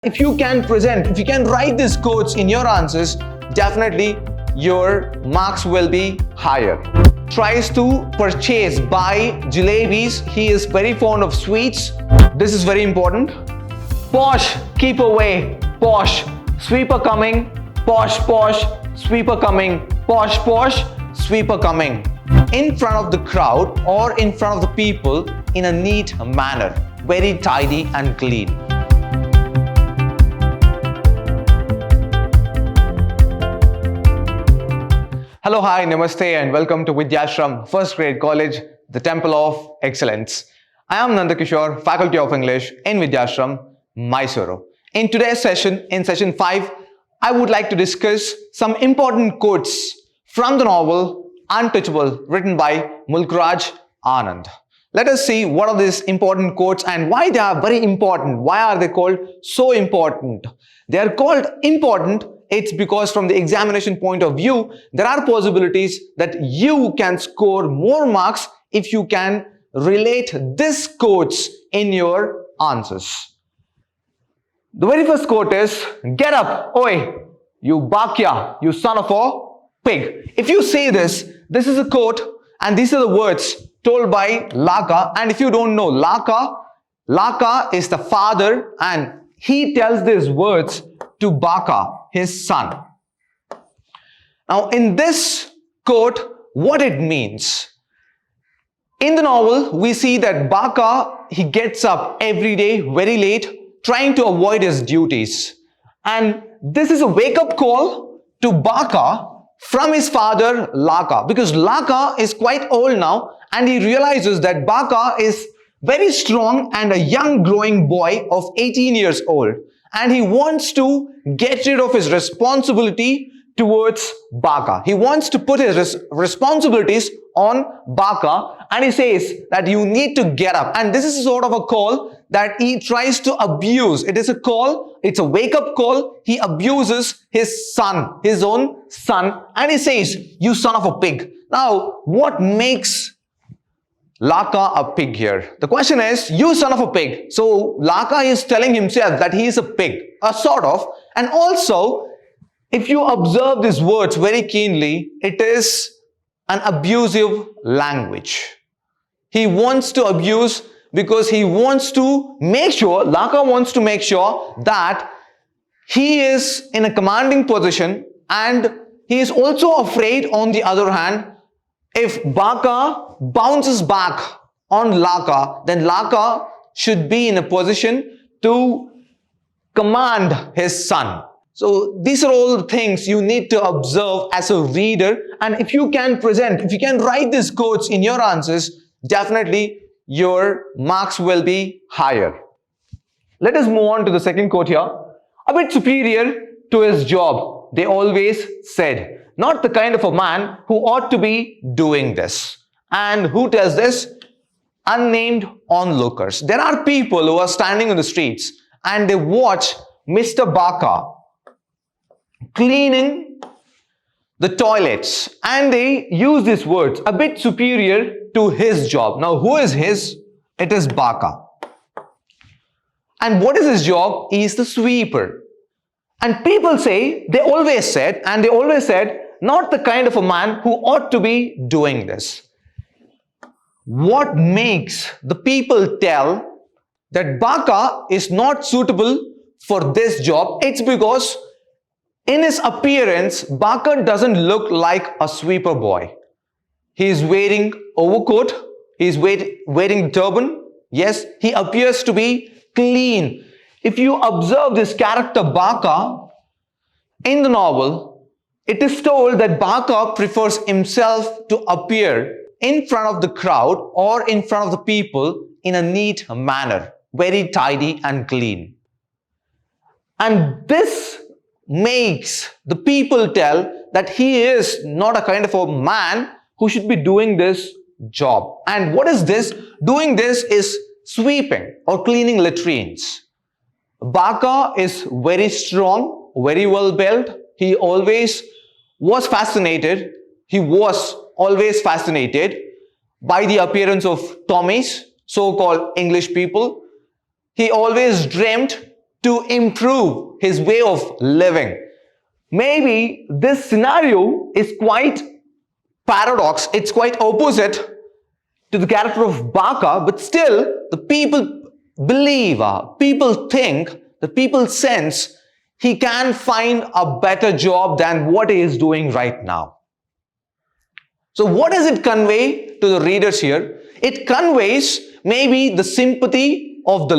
If you can write these quotes in your answers, definitely your marks will be higher. Tries to buy jalebis. He is very fond of sweets. This is very important. Posh, keep away. Posh, sweeper coming. Posh, posh, sweeper coming. Posh, posh, sweeper coming. In front of the crowd or in front of the people in a neat manner. Very tidy and clean. Hello, hi, namaste and welcome to Vidhyaashram, first grade college, the temple of excellence. I am Nandakishore, faculty of English in Vidhyaashram, MYSURU. In today's session, in session 5, I would like to discuss some important quotes from the novel Untouchable, written by Mulkraj Anand. Let us see what are these important quotes and why they are very important. Why are they called so important? They are called important. It's because from the examination point of view, there are possibilities that you can score more marks if you can relate these quotes in your answers. The very first quote is, "Get up, oi, you bakya, you son of a pig." If you say this is a quote and these are the words told by Laka. And if you don't know Laka is the father and he tells these words to Baka, his son. Now in this quote, what it means? In the novel, we see that Baka, he gets up every day very late, trying to avoid his duties. And this is a wake-up call to Baka from his father Laka, because Laka is quite old now and he realizes that Baka is very strong and a young growing boy of 18 years old. And he wants to get rid of his responsibility towards Baka. He wants to put his responsibilities on Baka and he says that you need to get up. And this is sort of a call that he tries to abuse. It is a call, it's a wake-up call. He abuses his son, his own son, and he says, "You son of a pig." Now, what makes Laka a pig here? The question is, you son of a pig. So Laka is telling himself that he is a pig, a sort of. And also, if you observe these words very keenly, it is an abusive language. He wants to abuse because he wants to make sure, Laka wants to make sure that he is in a commanding position, and he is also afraid on the other hand, if Baka bounces back on Laka, then Laka should be in a position to command his son. So these are all things you need to observe as a reader. And if you can write these quotes in your answers, definitely your marks will be higher. Let us move on to the second quote here. "A bit superior to his job, they always said. Not the kind of a man who ought to be doing this." And who tells this? Unnamed onlookers. There are people who are standing on the streets and they watch Mr. Baka cleaning the toilets and they use these words, "a bit superior to his job." Now who is his? It is Baka. And what is his job? He is the sweeper. And people say, they always said, not the kind of a man who ought to be doing this. What makes the people tell that Baka is not suitable for this job? It's because in his appearance, Baka doesn't look like a sweeper boy. He is wearing overcoat, he is wearing turban. Yes, he appears to be clean. If you observe this character Baka in the novel, it is told that Baka prefers himself to appear in front of the crowd or in front of the people in a neat manner, very tidy and clean. And this makes the people tell that he is not a kind of a man who should be doing this job. And what is this? Doing this is sweeping or cleaning latrines. Baka is very strong, very well built. He always was fascinated by the appearance of Tommies, so-called English people. He always dreamt to improve his way of living. Maybe this scenario is quite paradox, it's quite opposite to the character of B.C.A, but still the people believe, people think, the people sense he can find a better job than what he is doing right now. So what does it convey to the readers here? It conveys maybe the sympathy of the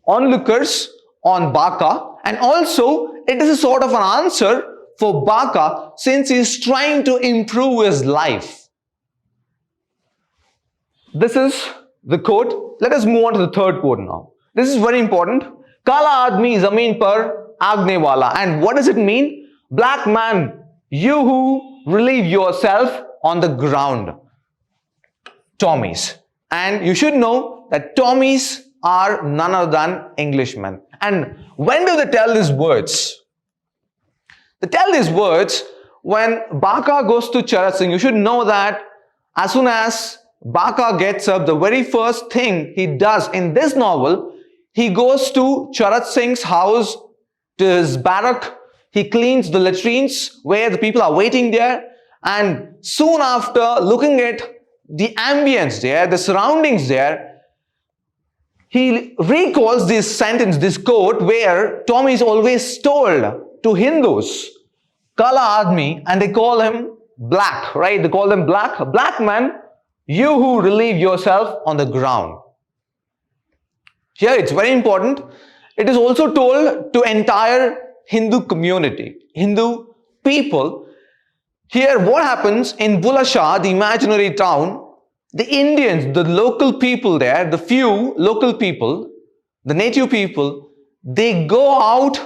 onlookers on B.C.A, and also it is a sort of an answer for B.C.A since he is trying to improve his life. This is the quote. Let us move on to the third quote now. This is very important. Kala aadmi zameen par aagne wala. And what does it mean? Black man, you who relieve yourself on the ground. Tommies. And you should know that Tommies are none other than Englishmen. And when do they tell these words? They tell these words when B.C.A goes to Charat Singh. You should know that as soon as B.C.A gets up, the very first thing he does in this novel, he goes to Charat Singh's house, to his barrack. He cleans the latrines where the people are waiting there. And soon after, looking at the ambience there, the surroundings there, he recalls this sentence, this quote, where Tommy is always told to Hindus, Kala Admi, and they call him black, right? They call them black. Black man, you who relieve yourself on the ground. Here it's very important. It is also told to entire Hindu community, Hindu people. Here what happens in Bulleh Shah, the imaginary town, the Indians, the local people there, the few local people, the native people, they go out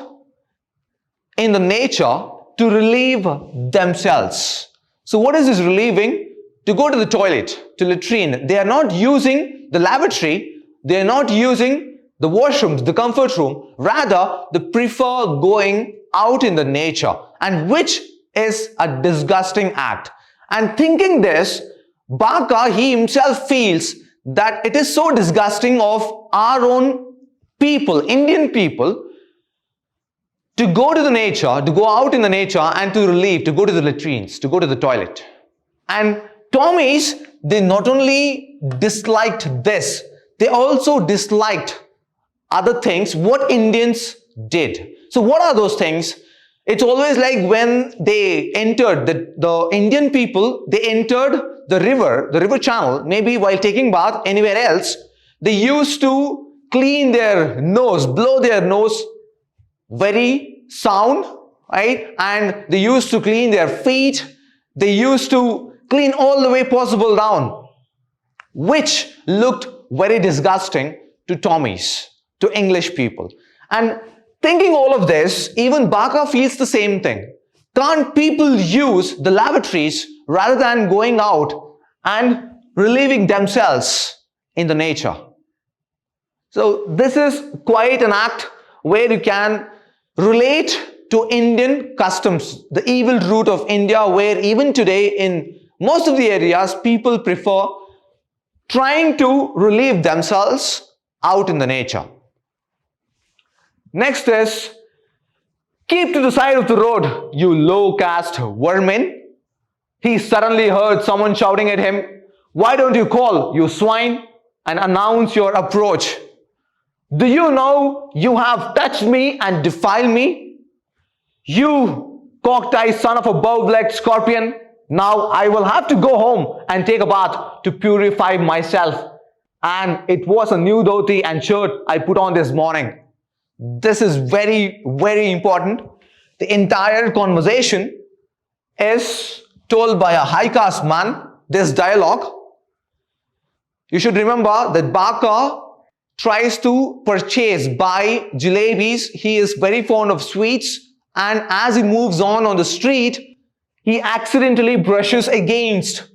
in the nature to relieve themselves. So what is this relieving? To go to the toilet, to latrine. They are not using the lavatory, they are not using the washrooms, the comfort room. Rather, they prefer going out in the nature, and which is a disgusting act. And thinking this, B.C.A, he himself feels that it is so disgusting of our own people, Indian people, to go to the nature, to go out in the nature and to relieve, to go to the latrines, to go to the toilet. And Tommies, they not only disliked this, they also disliked other things, what Indians did. So what are those things? It's always like when they entered, the Indian people, they entered the river channel, maybe while taking bath anywhere else, they used to clean their nose, blow their nose very sound, right? And they used to clean their feet, they used to clean all the way possible down, which looked very disgusting to Tommies, to English people. And thinking all of this, even B.C.A feels the same thing. Can't people use the lavatories rather than going out and relieving themselves in the nature? So this is quite an act where you can relate to Indian customs, the evil root of India, where even today in most of the areas people prefer trying to relieve themselves out in the nature. Next is, keep to the side of the road, you low-caste vermin. He suddenly heard someone shouting at him, why don't you call, you swine, and announce your approach? Do you know you have touched me and defiled me? You cocked-eyed son of a bow-legged scorpion. Now I will have to go home and take a bath to purify myself. And it was a new dhoti and shirt I put on this morning. This is very, very important. The entire conversation is told by a high caste man, this dialogue. You should remember that B.C.A tries to buy jalebis. He is very fond of sweets, and as he moves on the street, he accidentally brushes against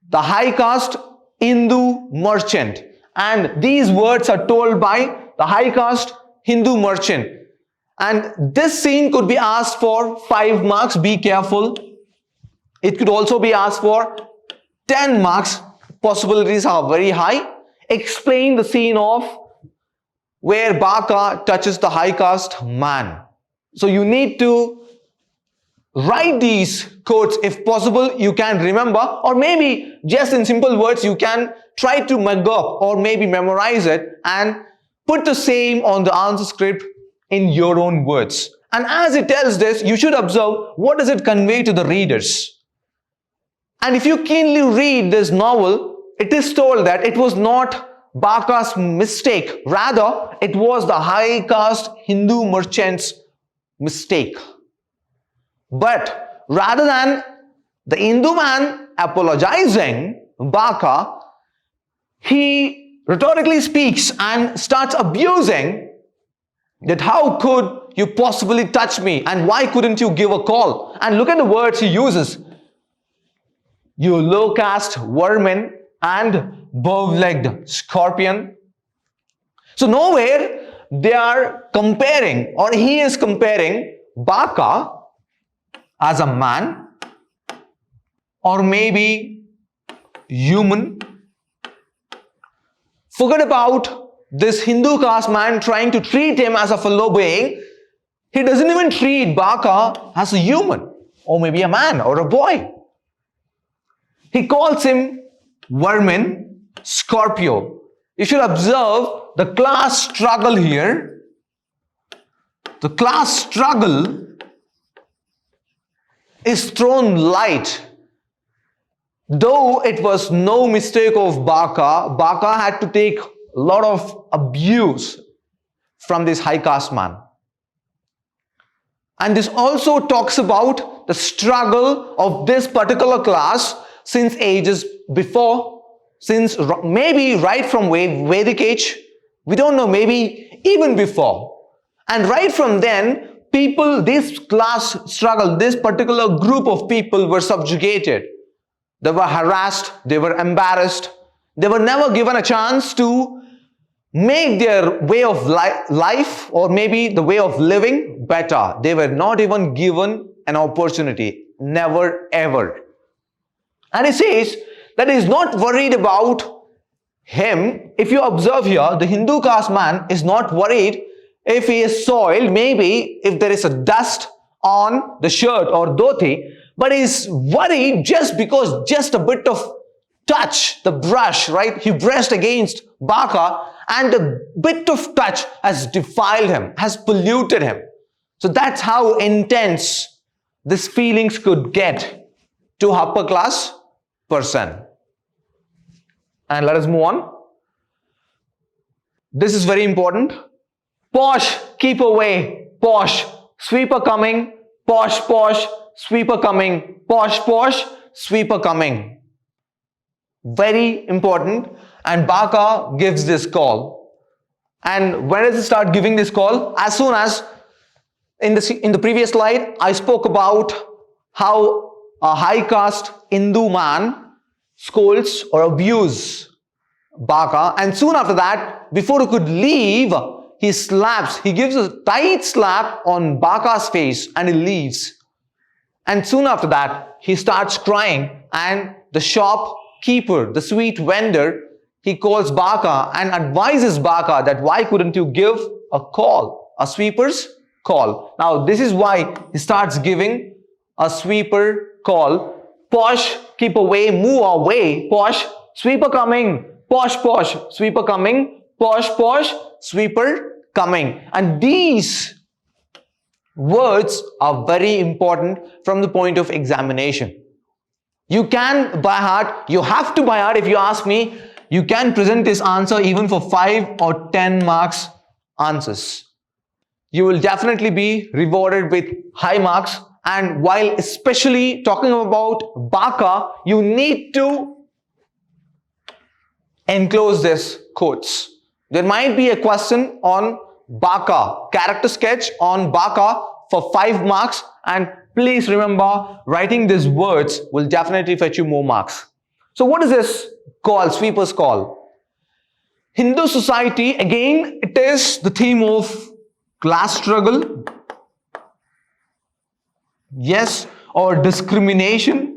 the high caste Hindu merchant. And these words are told by the high caste Hindu merchant. And this scene could be asked for 5 marks, be careful. It could also be asked for 10 marks. Possibilities are very high. Explain the scene of where B.A.C.E.A touches the high caste man. So you need to write these quotes. If possible, you can remember, or maybe just in simple words, you can try to mug up or maybe memorize it and put the same on the answer script in your own words. And as it tells this, you should observe what does it convey to the readers. And if you keenly read this novel, it is told that it was not B.A.C.E.A's mistake. Rather, it was the high caste Hindu merchant's mistake. But rather than the Hindu man apologizing, B.A.C.E.A, he rhetorically speaks and starts abusing that how could you possibly touch me and why couldn't you give a call? And look at the words he uses. You low-caste vermin and bow-legged scorpion. So nowhere they are comparing, or he is comparing B.A.C.E.A as a man or maybe human. Forget about this Hindu caste man trying to treat him as a fellow being. He doesn't even treat B.A.C.E.A as a human or maybe a man or a boy. He calls him vermin, Scorpio. You should observe the class struggle here. The class struggle is thrown light. Though it was no mistake of B.A.C.E.A, B.A.C.E.A had to take a lot of abuse from this high caste man. And this also talks about the struggle of this particular class since ages before, since maybe right from Vedic age, we don't know, maybe even before. And right from then, people, this class struggle, this particular group of people were subjugated. They were harassed, they were embarrassed, they were never given a chance to make their way of life or maybe the way of living better. They were not even given an opportunity, never ever. And he says that he's not worried about him. If you observe here, the Hindu caste man is not worried if he is soiled, maybe if there is a dust on the shirt or dhoti, but he's worried just because just a bit of touch, the brush, right? He brushed against B.A.C.E.A and a bit of touch has defiled him, has polluted him. So that's how intense these feelings could get to upper class person. And let us move on. This is very important. Posh, keep away. Posh, sweeper coming. Posh, posh, sweeper coming. Posh, posh, sweeper coming. Very important. And B.A.C.E.A gives this call. And when does it start giving this call? As soon as in the previous slide, I spoke about how a high caste Hindu man scolds or abuses B.A.C.E.A. And soon after that, before he could leave, he slaps, he gives a tight slap on B.A.C.E.A's face and he leaves. And soon after that, he starts crying and the shopkeeper, the sweet vendor, he calls B.A.C.E.A and advises B.A.C.E.A that why couldn't you give a call, a sweeper's call. Now this is why he starts giving a sweeper call. Posh, keep away, move away. Posh, sweeper coming. Posh, posh, sweeper coming. Posh, posh, sweeper coming. And these words are very important from the point of examination. You can by heart, you have to by heart if you ask me, you can present this answer even for 5 or 10 marks answers. You will definitely be rewarded with high marks. And while especially talking about B.A.C.E.A, you need to enclose this quotes. There might be a question on B.A.C.E.A, character sketch on B.A.C.E.A for 5 marks, and please remember, writing these words will definitely fetch you more marks. So what is this call, sweeper's call? Hindu society, again, it is the theme of class struggle, yes, or discrimination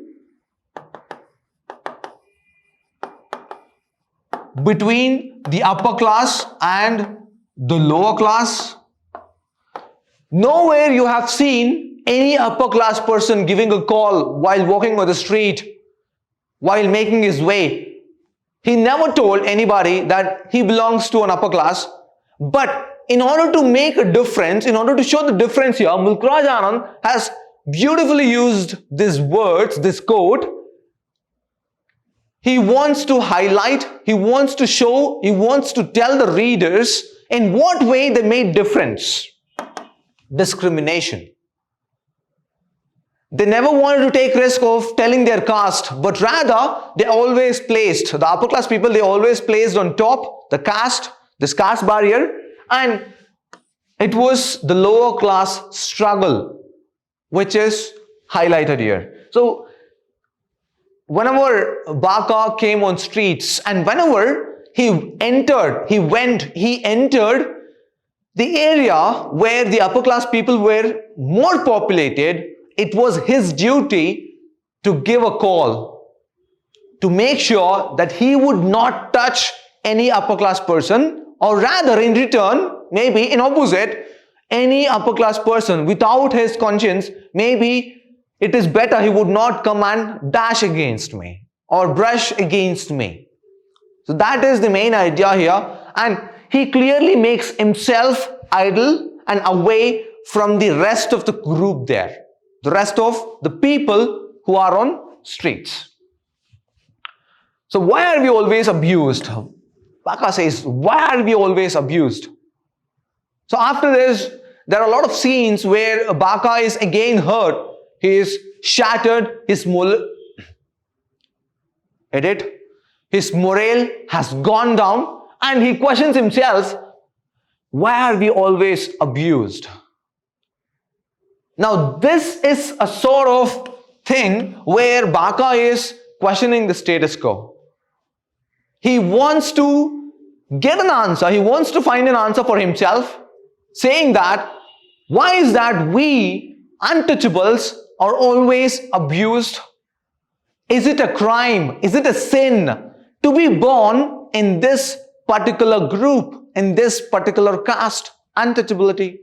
between the upper class and the lower class. Nowhere you have seen any upper class person giving a call while walking on the street, while making his way. He never told anybody that he belongs to an upper class. But in order to make a difference, in order to show the difference here, Mulkraj Anand has beautifully used these words, this quote. He wants to highlight, he wants to show, he wants to tell the readers in what way they made difference. Discrimination. They never wanted to take risk of telling their caste, but rather they always placed, the upper class people, they always placed on top the caste, this caste barrier, and it was the lower class struggle which is highlighted here. So whenever B.C.A came on streets and whenever he entered the area where the upper class people were more populated, it was his duty to give a call, to make sure that he would not touch any upper class person, or rather in return, maybe in opposite, any upper class person without his conscience, maybe it is better he would not come and dash against me or brush against me. So that is the main idea here, and he clearly makes himself idle and away from the rest of the group there, the rest of the people who are on streets. So why are we always abused? B.C.A says, why are we always abused? So after this, there are a lot of scenes where B.C.A is again hurt. He is shattered, his morale has gone down, and he questions himself, why are we always abused? Now this is a sort of thing where B.C.A is questioning the status quo. He wants to get an answer, he wants to find an answer for himself, saying that, why is that we untouchables are always abused? Is it a crime? Is it a sin to be born in this particular group, in this particular caste, untouchability?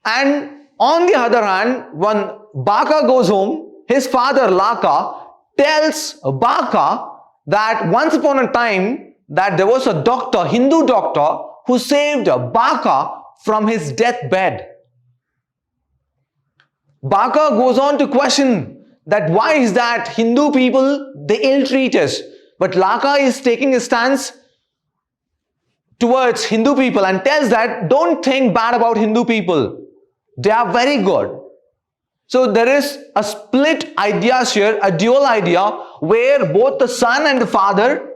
And on the other hand, when B.C.A goes home, his father Laka tells B.C.A that once upon a time that there was a doctor, Hindu doctor, who saved B.C.A from his deathbed. B.C.A goes on to question that why is that Hindu people, they ill-treat us. But Laka is taking a stance towards Hindu people and tells that don't think bad about Hindu people. They are very good. So there is a split idea here, a dual idea where both the son and the father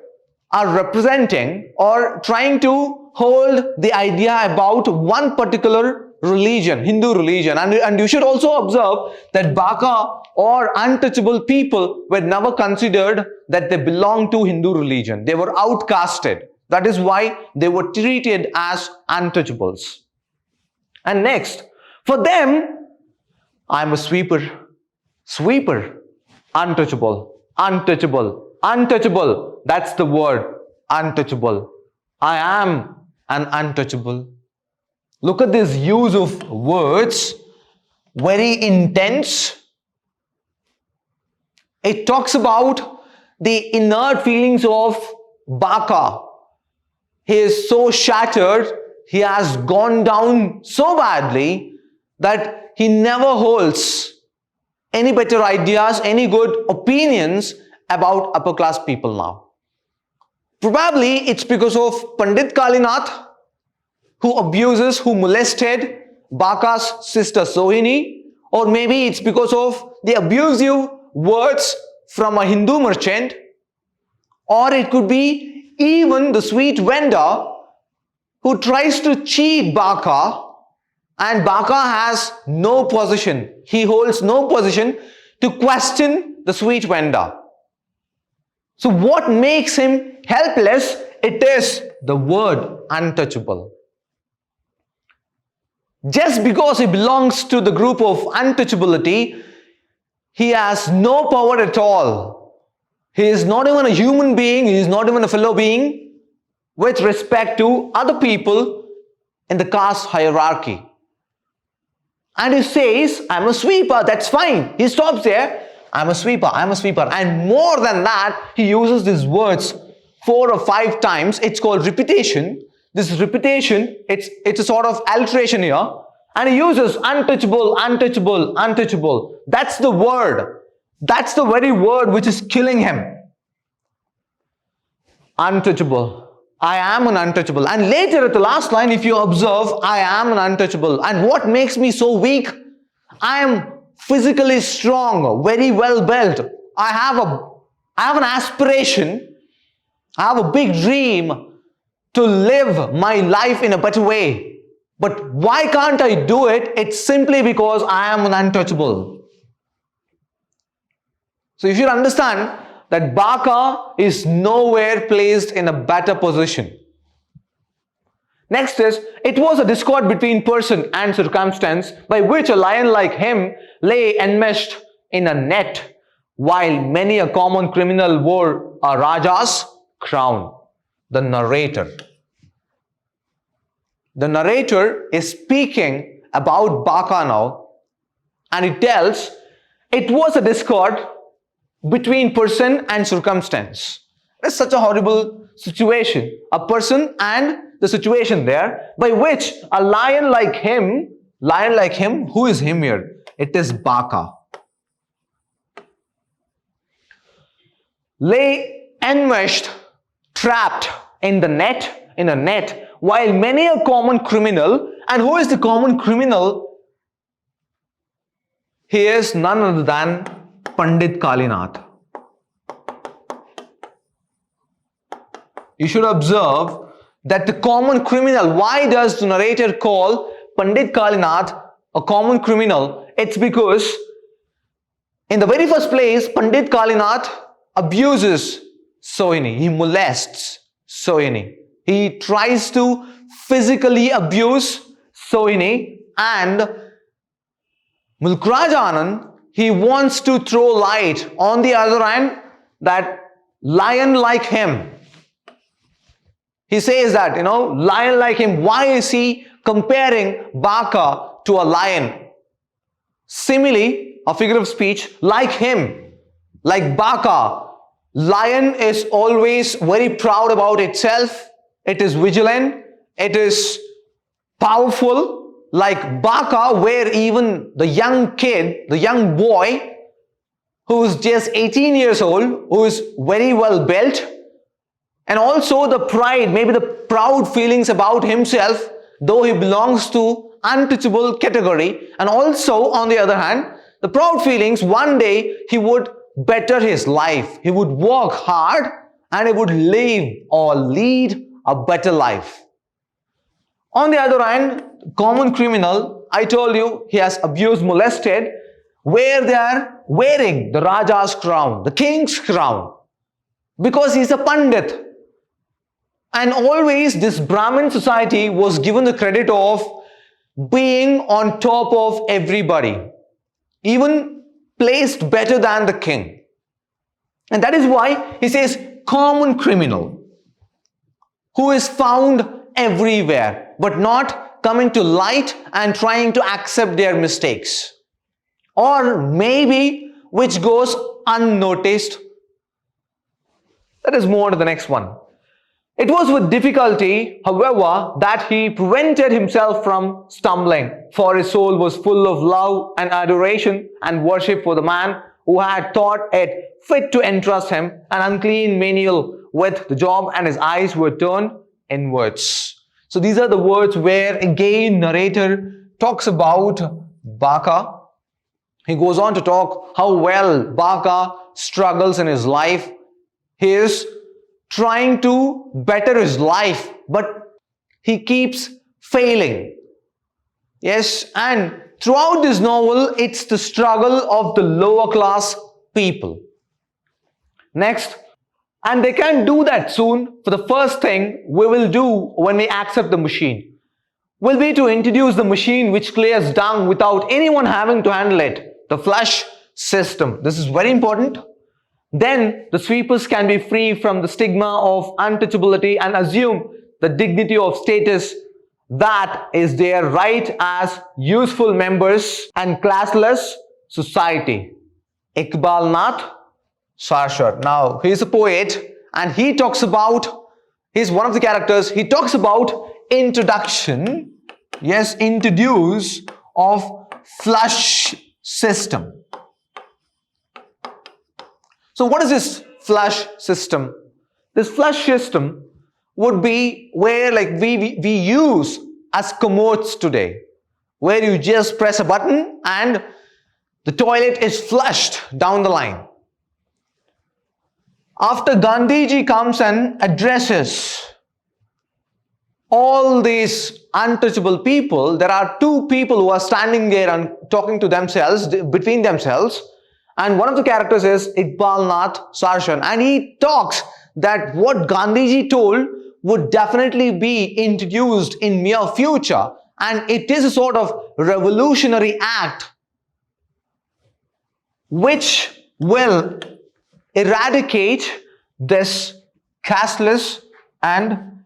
are representing or trying to hold the idea about one particular religion, Hindu religion. And you should also observe that B.C.A or untouchable people were never considered that they belong to Hindu religion. They were outcasted. That is why they were treated as untouchables. And next, for them, I'm a sweeper. Sweeper. Untouchable. Untouchable. Untouchable. That's the word. Untouchable. I am an untouchable. Look at this use of words. Very intense. It talks about the inner feelings of B.C.A. He is so shattered. He has gone down so badly that he never holds any better ideas, any good opinions about upper class people now. Probably it's because of Pandit Kalinath, who abuses, who molested B.C.A.'s sister Sohini, or maybe it's because of the abusive words from a Hindu merchant, or it could be even the sweet vendor who tries to cheat B.C.A, and B.C.A has no position. He holds no position to question the sweet vendor. So what makes him helpless? It is the word untouchable. Just because he belongs to the group of untouchability, he has no power at all. He is not even a human being. He is not even a fellow being. with respect to other people in the caste hierarchy. And he says, I'm a sweeper, that's fine. He stops there, I'm a sweeper, I'm a sweeper. And more than that, he uses these words 4 or 5 times. It's called repetition. This repetition, it's a sort of alteration here. And he uses untouchable, untouchable, untouchable. That's the word. That's the very word which is killing him. Untouchable. I am an untouchable. And later at the last line, if you observe, I am an untouchable. And what makes me so weak? I am physically strong, very well built. I have an aspiration. I have a big dream to live my life in a better way. But why can't I do it? It's simply because I am an untouchable. So you should understand that B.A.C.E.A is nowhere placed in a better position. Next is, it was a discord between person and circumstance by which a lion like him lay enmeshed in a net, while many a common criminal wore a Raja's crown. The narrator. The narrator is speaking about B.A.C.E.A now, and it tells, it was a discord between person and circumstance. It's such a horrible situation. A person and the situation there by which a lion like him, who is him here? It is B.A.C.E.A. Lay enmeshed, trapped in a net, while many a common criminal, and who is the common criminal? He is none other than Pandit Kalinath. You should observe that the common criminal, why does the narrator call Pandit Kalinath a common criminal? It's because in the very first place, Pandit Kalinath abuses Sohini. He molests Sohini. He tries to physically abuse Sohini, and Mulkraj Anand, he wants to throw light on the other hand, that lion like him. He says that, lion like him, why is he comparing B.A.C.E.A to a lion? Simile, a figure of speech, like him, like B.A.C.E.A. Lion is always very proud about itself. It is vigilant. It is powerful. Like B.A.C.E.A, where even the young kid, the young boy, who is just 18 years old, who is very well built, and also the pride, maybe the proud feelings about himself, though he belongs to untouchable category, and also on the other hand, the proud feelings, one day he would better his life, he would work hard, and he would live or lead a better life. On the other hand, common criminal, I told you, he has abused, molested, where they are wearing the Raja's crown, the king's crown, because he's a Pandit. And always this Brahmin society was given the credit of being on top of everybody, even placed better than the king. And that is why he says common criminal, who is found everywhere, but not coming to light and trying to accept their mistakes. Or maybe which goes unnoticed. Let us move on to the next one. It was with difficulty, however, that he prevented himself from stumbling, for his soul was full of love and adoration and worship for the man who had thought it fit to entrust him, an unclean menial, with the job, and his eyes were turned inwards. So these are the words where again narrator talks about B.A.C.E.A. He goes on to talk how well B.A.C.E.A struggles in his life. He is trying to better his life, but he keeps failing. Yes, and throughout this novel, it's the struggle of the lower class people. Next, and they can do that soon. For the first thing we will do when we accept the machine will be to introduce the machine which clears dung without anyone having to handle it, the flush system. This is very important. then the sweepers can be free from the stigma of untouchability and assume the dignity of status that is their right as useful members and classless society. Iqbal Nath Sarshar. Now, he is a poet and he talks about, he's one of the characters, he talks about introduction, yes, introduce of flush system. So what is this flush system? This flush system would be where like we use as commodes today, where you just press a button and the toilet is flushed down the line. After Gandhiji comes and addresses all these untouchable people, there are two people who are standing there and talking to themselves, between themselves, and one of the characters is Iqbal Nath Sarshar, and he talks that what Gandhiji told would definitely be introduced in near future, and it is a sort of revolutionary act which will eradicate this casteless and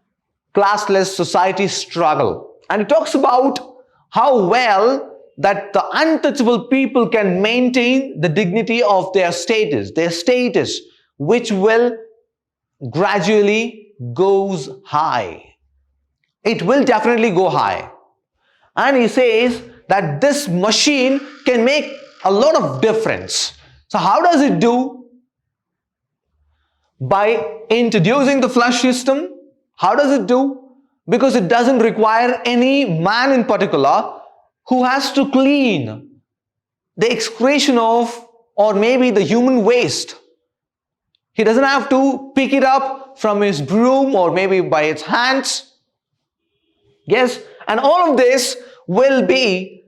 classless society struggle. And it talks about how well that the untouchable people can maintain the dignity of their status which will gradually goes high. It will definitely go high. And he says that this machine can make a lot of difference. So how does it do? By introducing the flush system. How does it do? Because it doesn't require any man in particular who has to clean the excretion of, or maybe the human waste. He doesn't have to pick it up from his broom or maybe by his hands. Yes, and all of this will be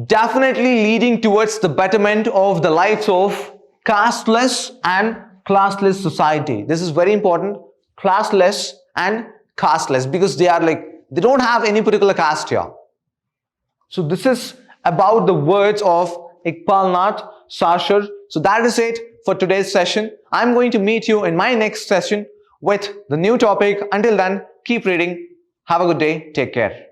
definitely leading towards the betterment of the lives of casteless and classless society. This is very important, classless and casteless, because they don't have any particular caste here. So this is about the words of Iqbal Nath Sarshar. So that is it for today's session. I'm going to meet you in my next session with the new topic. Until then, keep reading. Have a good day. Take care.